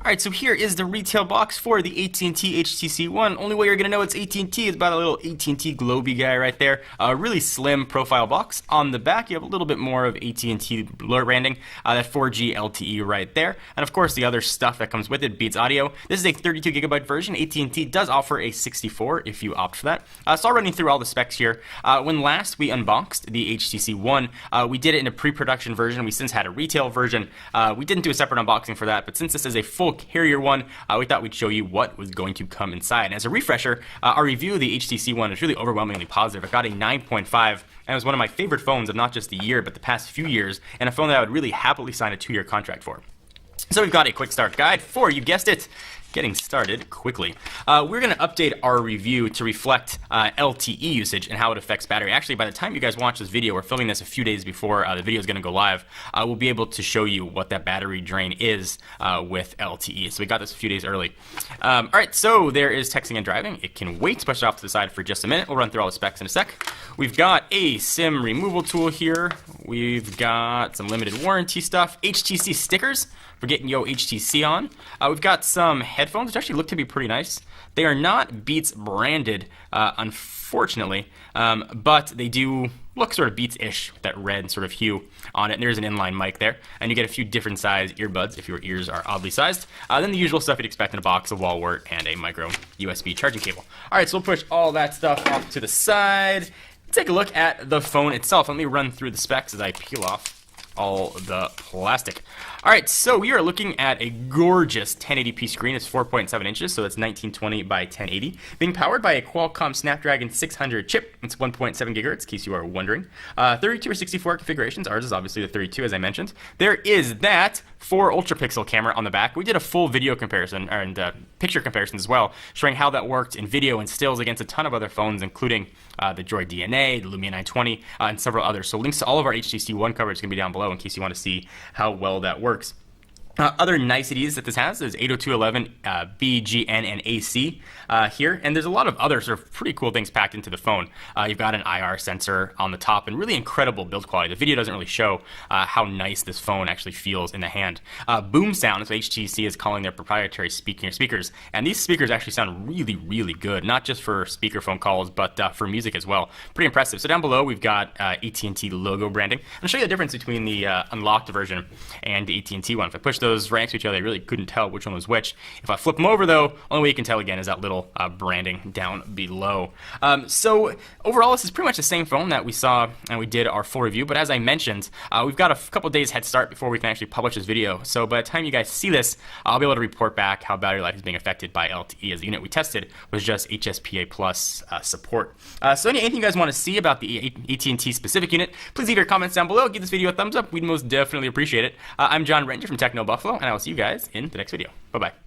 Alright, so here is the retail box for the AT&T HTC One. Only way you're going to know it's AT&T is by the little AT&T Globy guy right there. A really slim profile box. On the back, you have a little bit more of AT&T branding. That 4G LTE right there. And of course, the other stuff that comes with it, Beats Audio. This is a 32GB version. AT&T does offer a 64 if you opt for that. So I'll run you through all the specs here. When last we unboxed the HTC One, we did it in a pre-production version. We since had a retail version. We didn't do a separate unboxing for that, but since this is a full carrier one, we thought we'd show you what was going to come inside. And as a refresher, our review of the HTC One is really overwhelmingly positive. It got a 9.5, and it was one of my favorite phones of not just the year, but the past few years, and a phone that I would really happily sign a 2-year contract for. So we've got a quick start guide for, you guessed it, getting started quickly. We're going to update our review to reflect LTE usage and how it affects battery. Actually, by the time you guys watch this video, we're filming this a few days before the video is going to go live, we'll be able to show you what that battery drain is with LTE. So we got this a few days early. All right, so there is texting and driving. It can wait. Push it off to the side for just a minute. We'll run through all the specs in a sec. We've got a SIM removal tool here. We've got some limited warranty stuff. HTC stickers for getting yo HTC on. We've got some headphones, which actually look to be pretty nice. They are not Beats branded, unfortunately, but they do look sort of Beats-ish with that red sort of hue on it. And there's an inline mic there, and you get a few different size earbuds if your ears are oddly sized. Then the usual stuff you'd expect in a box, a wall wart, and a micro USB charging cable. All right, so we'll push all that stuff off to the side. Take a look at the phone itself. Let me run through the specs as I peel off all the plastic. All right, so we are looking at a gorgeous 1080p screen. It's 4.7 inches, so it's 1920 by 1080. Being powered by a Qualcomm Snapdragon 600 chip. It's 1.7 gigahertz, in case you are wondering. 32 or 64 configurations. Ours is obviously the 32, as I mentioned. There is that 4 ultra-pixel camera on the back. We did a full video comparison, and picture comparisons as well, showing how that worked in video and stills against a ton of other phones, including the Droid DNA, the Lumia 920, and several others. So links to all of our HTC One coverage can be down below in case you want to see how well that works. Other niceties that this has is 802.11 B, G, N, and AC here, and there's a lot of other sort of pretty cool things packed into the phone. You've got an IR sensor on the top and really incredible build quality. The video doesn't really show how nice this phone actually feels in the hand. Boom sound is what HTC is calling their proprietary speakers, and these speakers actually sound really, really good, not just for speakerphone calls, but for music as well. Pretty impressive. So down below we've got AT&T logo branding. I'll show you the difference between the unlocked version and the AT&T one. If I push those right next to each other, I really couldn't tell which one was which. If I flip them over, though, only way you can tell again is that little branding down below. So overall, this is pretty much the same phone that we saw and we did our full review. But as I mentioned, we've got a couple days head start before we can actually publish this video. So by the time you guys see this, I'll be able to report back how battery life is being affected by LTE, as the unit we tested was just HSPA plus support. So anything you guys want to see about the AT&T specific unit, please leave your comments down below. Give this video a thumbs up. We'd most definitely appreciate it. I'm John Ranger from Techno Buffalo, and I will see you guys in the next video. Bye-bye.